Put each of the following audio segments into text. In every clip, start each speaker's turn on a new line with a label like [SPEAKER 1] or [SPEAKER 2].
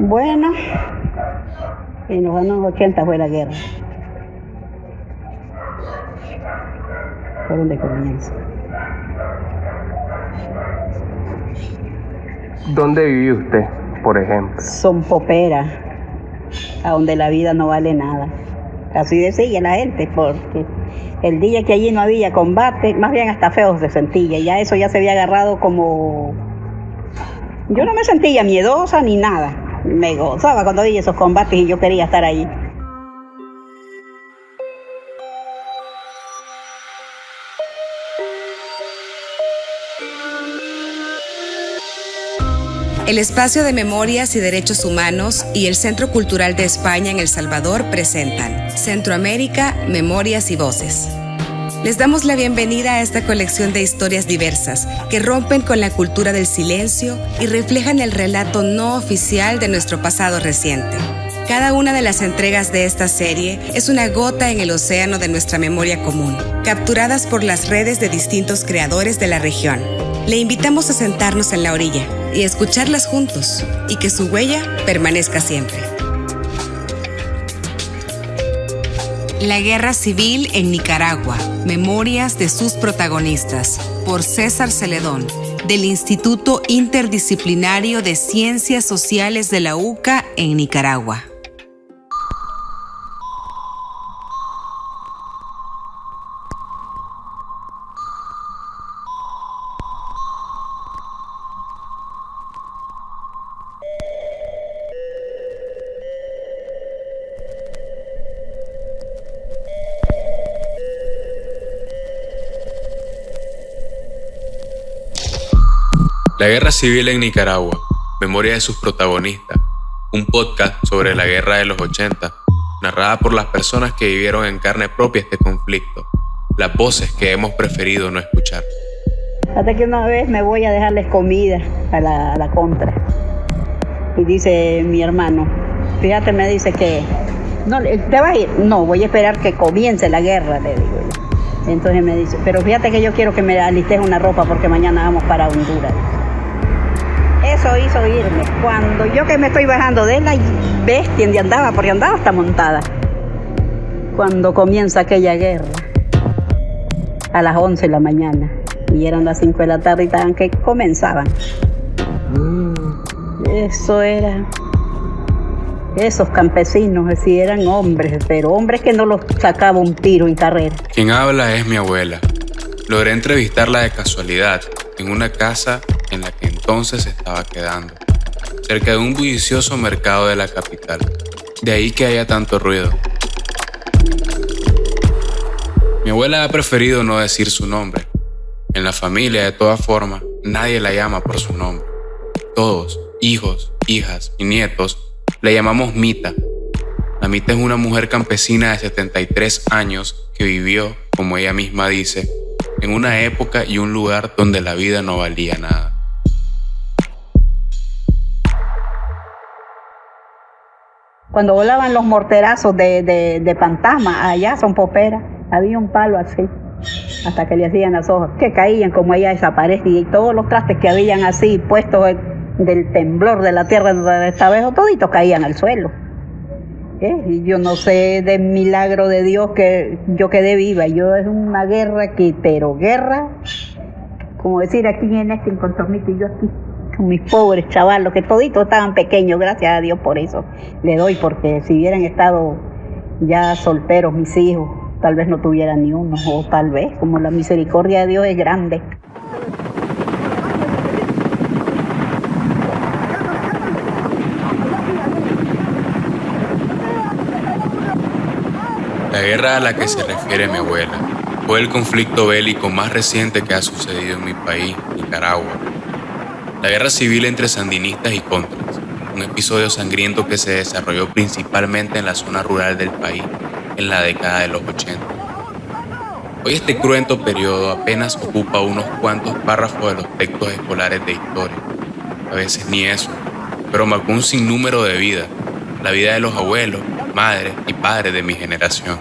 [SPEAKER 1] Bueno, en los años 80 fue la guerra. Por donde comienza.
[SPEAKER 2] ¿Dónde vive usted, por ejemplo?
[SPEAKER 1] Son poperas, a donde la vida no vale nada. Así decía la gente, porque el día que allí no había combate, más bien hasta feo se sentía. Ya eso ya se había agarrado como... Yo no me sentía miedosa ni nada. Me gozaba cuando había esos combates y yo quería estar ahí.
[SPEAKER 3] El Espacio de Memorias y Derechos Humanos y el Centro Cultural de España en El Salvador presentan Centroamérica, Memorias y Voces. Les damos la bienvenida a esta colección de historias diversas que rompen con la cultura del silencio y reflejan el relato no oficial de nuestro pasado reciente. Cada una de las entregas de esta serie es una gota en el océano de nuestra memoria común, capturadas por las redes de distintos creadores de la región. Le invitamos a sentarnos en la orilla y escucharlas juntos, y que su huella permanezca siempre. La Guerra Civil en Nicaragua, memorias de sus protagonistas, por César Celedón, del Instituto Interdisciplinario de Ciencias Sociales de la UCA en Nicaragua.
[SPEAKER 4] La Guerra Civil en Nicaragua, memoria de sus protagonistas, un podcast sobre la guerra de los 80, narrada por las personas que vivieron en carne propia este conflicto, las voces que hemos preferido no escuchar.
[SPEAKER 1] Hasta que una vez me voy a dejarles comida a la contra. Y dice mi hermano, fíjate, me dice que, no, ¿te vas a ir? No, voy a esperar que comience la guerra, le digo yo. Entonces me dice, pero fíjate que yo quiero que me alistes una ropa porque mañana vamos para Honduras. Eso hizo irme. Cuando yo que me estoy bajando de la bestia donde andaba, porque andaba hasta montada, cuando comienza aquella guerra, a las 11 de la mañana, y eran las 5 de la tarde y estaban que comenzaban. Eso era... Esos campesinos, es decir, eran hombres, pero hombres que no los sacaba un tiro en carrera.
[SPEAKER 4] Quien habla es mi abuela. Logré entrevistarla de casualidad en una casa en la que entonces se estaba quedando, cerca de un bullicioso mercado de la capital. De ahí que haya tanto ruido. Mi abuela ha preferido no decir su nombre. En la familia, de todas formas, nadie la llama por su nombre. Todos, hijos, hijas y nietos, la llamamos Mita. La Mita es una mujer campesina de 73 años que vivió, como ella misma dice, en una época y un lugar donde la vida no valía nada.
[SPEAKER 1] Cuando volaban los morterazos de Fantasma, allá son poperas, había un palo así, hasta que le hacían las hojas, que caían como allá esa pared, y todos los trastes que habían así puestos del temblor de la tierra donde estaba eso, toditos caían al suelo. Y yo no sé del milagro de Dios que yo quedé viva. Yo es una guerra pero guerra, como decir aquí en este incontornito, y yo aquí con mis pobres chavalos, que toditos estaban pequeños, gracias a Dios por eso le doy, porque si hubieran estado ya solteros mis hijos, tal vez no tuvieran ni uno, o tal vez, como la misericordia de Dios es grande.
[SPEAKER 4] La guerra a la que se refiere mi abuela fue el conflicto bélico más reciente que ha sucedido en mi país, Nicaragua. La guerra civil entre sandinistas y contras, un episodio sangriento que se desarrolló principalmente en la zona rural del país en la década de los 80. Hoy este cruento periodo apenas ocupa unos cuantos párrafos de los textos escolares de historia, a veces ni eso, pero marcó un sinnúmero de vidas, la vida de los abuelos, madres y padres de mi generación.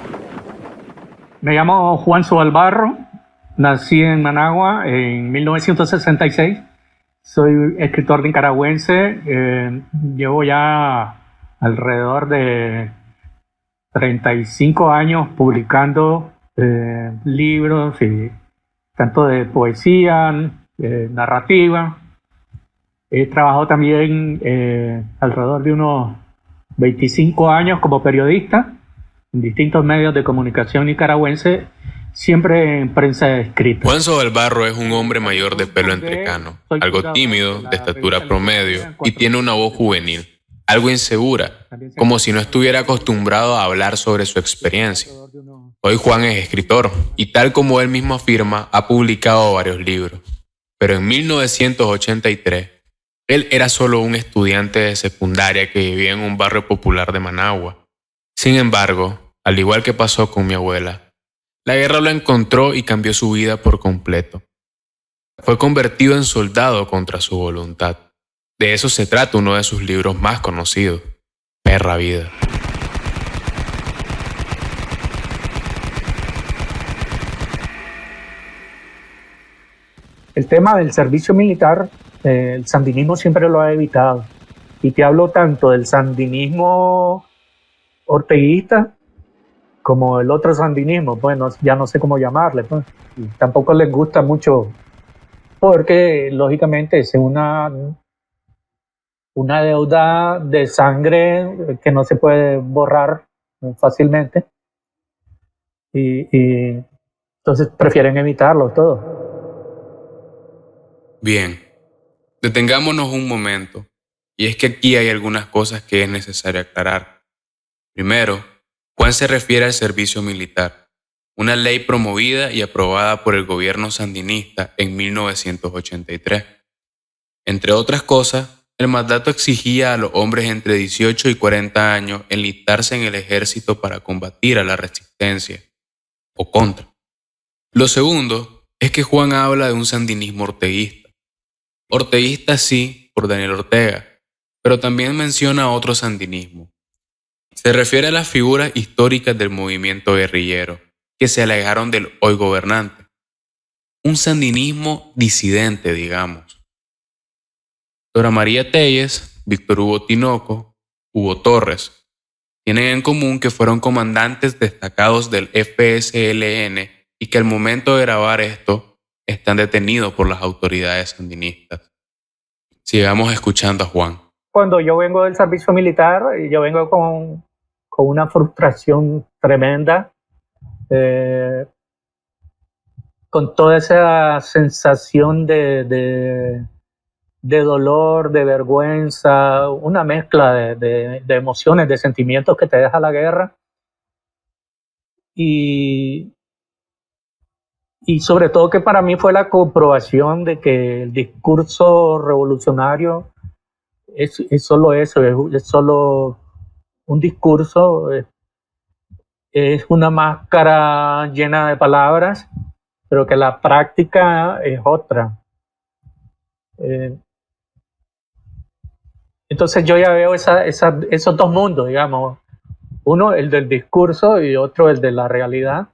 [SPEAKER 5] Me llamo Juan Sobalbarro, nací en Managua en 1966. Soy escritor nicaragüense. Llevo ya alrededor de 35 años publicando libros, y tanto de poesía, narrativa. He trabajado también alrededor de unos 25 años como periodista en distintos medios de comunicación nicaragüense, siempre en prensa escrita.
[SPEAKER 4] Juan Sobalbarro es un hombre mayor de pelo entrecano, algo tímido, de estatura promedio y tiene una voz juvenil, algo insegura, como si no estuviera acostumbrado a hablar sobre su experiencia. Hoy Juan es escritor y, tal como él mismo afirma, ha publicado varios libros. Pero en 1983, él era solo un estudiante de secundaria que vivía en un barrio popular de Managua. Sin embargo, al igual que pasó con mi abuela, la guerra lo encontró y cambió su vida por completo. Fue convertido en soldado contra su voluntad. De eso se trata uno de sus libros más conocidos, Perra Vida.
[SPEAKER 5] El tema del servicio militar, el sandinismo siempre lo ha evitado. Y te hablo tanto del sandinismo orteguista como el otro sandinismo. Bueno, ya no sé cómo llamarle, pues. Y tampoco les gusta mucho porque, lógicamente, es una deuda de sangre que no se puede borrar fácilmente. Y entonces prefieren evitarlo todo.
[SPEAKER 4] Bien, detengámonos un momento, y es que aquí hay algunas cosas que es necesario aclarar. Primero, Juan se refiere al servicio militar, una ley promovida y aprobada por el gobierno sandinista en 1983. Entre otras cosas, el mandato exigía a los hombres entre 18 y 40 años enlistarse en el ejército para combatir a la resistencia o contra. Lo segundo es que Juan habla de un sandinismo orteguista. Orteguista sí, por Daniel Ortega, pero también menciona otro sandinismo. Se refiere a las figuras históricas del movimiento guerrillero, que se alejaron del hoy gobernante. Un sandinismo disidente, digamos. Dora María Telles, Víctor Hugo Tinoco, Hugo Torres, tienen en común que fueron comandantes destacados del FSLN y que al momento de grabar esto, están detenidos por las autoridades sandinistas. Sigamos escuchando a Juan.
[SPEAKER 5] Cuando yo vengo del servicio militar, yo vengo con una frustración tremenda, con toda esa sensación de dolor, de vergüenza, una mezcla de emociones, de sentimientos que te deja la guerra. Y sobre todo que para mí fue la comprobación de que el discurso revolucionario es solo eso, es solo un discurso, es una máscara llena de palabras, pero que la práctica es otra. Entonces yo ya veo esos dos mundos, digamos, uno el del discurso y otro el de la realidad,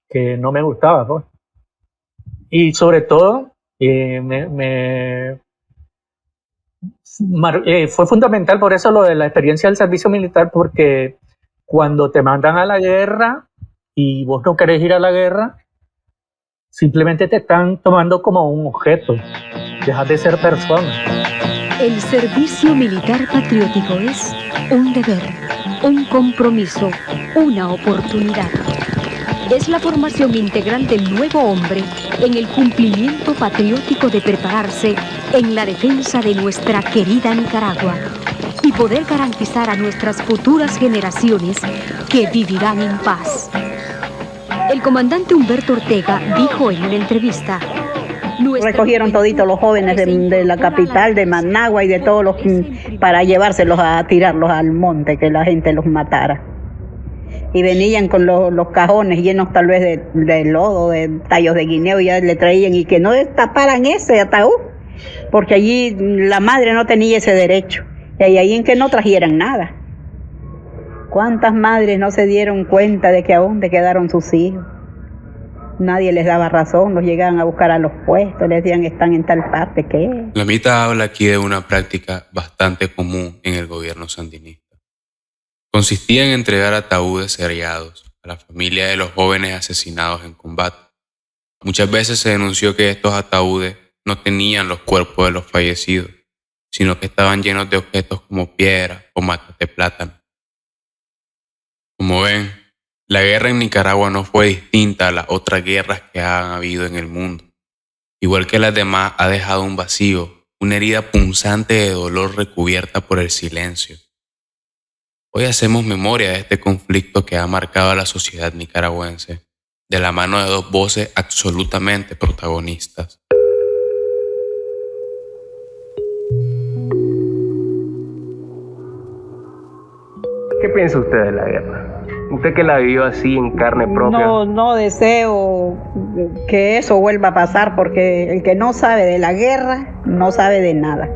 [SPEAKER 5] que no me gustaba, pues. Y sobre todo, fue fundamental por eso lo de la experiencia del servicio militar, porque cuando te mandan a la guerra y vos no querés ir a la guerra, simplemente te están tomando como un objeto, dejas de ser persona.
[SPEAKER 6] El servicio militar patriótico es un deber, un compromiso, una oportunidad. Es la formación integral del nuevo hombre en el cumplimiento patriótico de prepararse en la defensa de nuestra querida Nicaragua y poder garantizar a nuestras futuras generaciones que vivirán en paz. El comandante Humberto Ortega dijo en una entrevista:
[SPEAKER 1] recogieron toditos los jóvenes de la capital, de Managua y de todos los, para llevárselos a tirarlos al monte, que la gente los matara. Y venían con los cajones llenos tal vez de lodo, de tallos de guineo, y ya le traían, y que no destaparan ese ataúd, porque allí la madre no tenía ese derecho, y ahí en que no trajeran nada. ¿Cuántas madres no se dieron cuenta de que a dónde quedaron sus hijos? Nadie les daba razón, los llegaban a buscar a los puestos, les decían están en tal parte, ¿qué?
[SPEAKER 4] Lamita habla aquí de una práctica bastante común en el gobierno sandinista. Consistía en entregar ataúdes seriados a la familia de los jóvenes asesinados en combate. Muchas veces se denunció que estos ataúdes no tenían los cuerpos de los fallecidos, sino que estaban llenos de objetos como piedras o matas de plátano. Como ven, la guerra en Nicaragua no fue distinta a las otras guerras que han habido en el mundo. Igual que las demás, ha dejado un vacío, una herida punzante de dolor recubierta por el silencio. Hoy hacemos memoria de este conflicto que ha marcado a la sociedad nicaragüense, de la mano de dos voces absolutamente protagonistas.
[SPEAKER 2] ¿Qué piensa usted de la guerra? Usted que la vivió así en carne propia.
[SPEAKER 1] No deseo que eso vuelva a pasar, porque el que no sabe de la guerra no sabe de nada.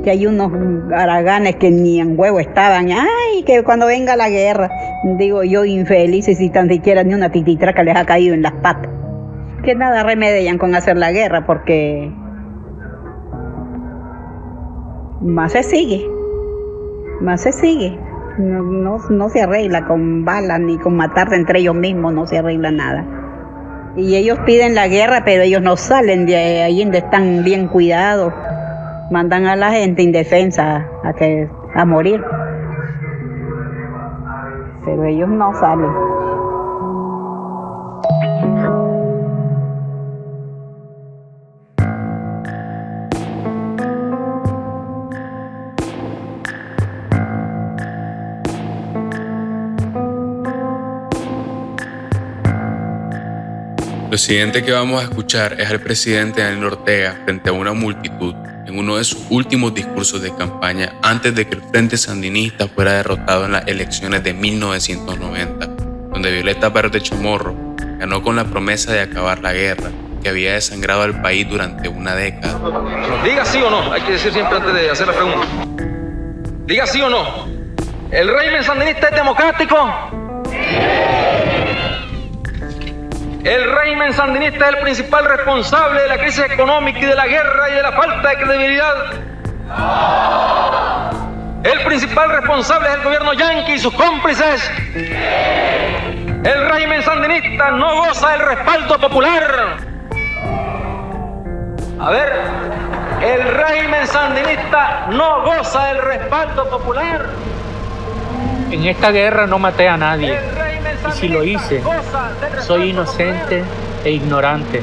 [SPEAKER 1] Que hay unos haraganes que ni en huevo estaban. Ay, que cuando venga la guerra, digo yo, infelices, y tan siquiera ni una tititraca les ha caído en las patas. Que nada remedian con hacer la guerra, porque más se sigue. No se arregla con balas ni con matarse entre ellos mismos, no se arregla nada. Y ellos piden la guerra, pero ellos no salen de ahí donde están bien cuidados. Mandan a la gente indefensa a morir. Pero ellos no salen.
[SPEAKER 4] Lo siguiente que vamos a escuchar es al presidente Daniel Ortega frente a una multitud en uno de sus últimos discursos de campaña antes de que el Frente Sandinista fuera derrotado en las elecciones de 1990, donde Violeta Barrios Chamorro ganó con la promesa de acabar la guerra que había desangrado al país durante una década.
[SPEAKER 7] Diga sí o no, hay que decir siempre antes de hacer la pregunta. Diga sí o no. ¿El régimen sandinista es democrático? El régimen sandinista es el principal responsable de la crisis económica y de la guerra y de la falta de credibilidad. El principal responsable es el gobierno yanqui y sus cómplices. El régimen sandinista no goza del respaldo popular. A ver, el régimen sandinista no goza del respaldo popular.
[SPEAKER 5] En esta guerra no maté a nadie, y si lo hice, soy inocente e ignorante.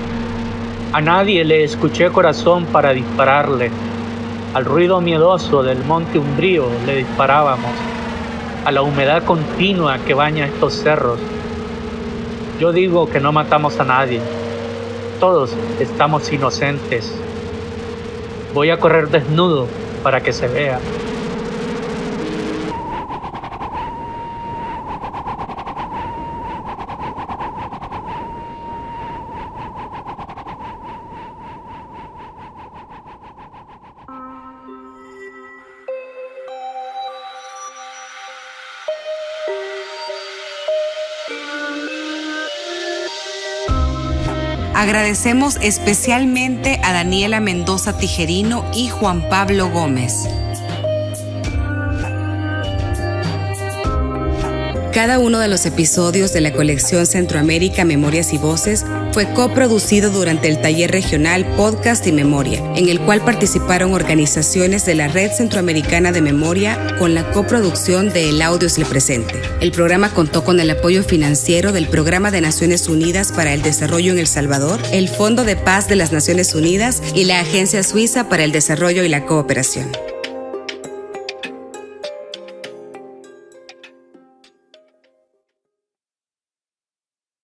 [SPEAKER 5] A nadie le escuché corazón para dispararle. Al ruido miedoso del monte umbrío le disparábamos, a la humedad continua que baña estos cerros. Yo digo que no matamos a nadie. Todos estamos inocentes. Voy a correr desnudo para que se vea.
[SPEAKER 3] Agradecemos especialmente a Daniela Mendoza Tijerino y Juan Pablo Gómez. Cada uno de los episodios de la colección Centroamérica Memorias y Voces fue coproducido durante el taller regional Podcast y Memoria, en el cual participaron organizaciones de la Red Centroamericana de Memoria con la coproducción de El Audio es el Presente. El programa contó con el apoyo financiero del Programa de Naciones Unidas para el Desarrollo en El Salvador, el Fondo de Paz de las Naciones Unidas y la Agencia Suiza para el Desarrollo y la Cooperación.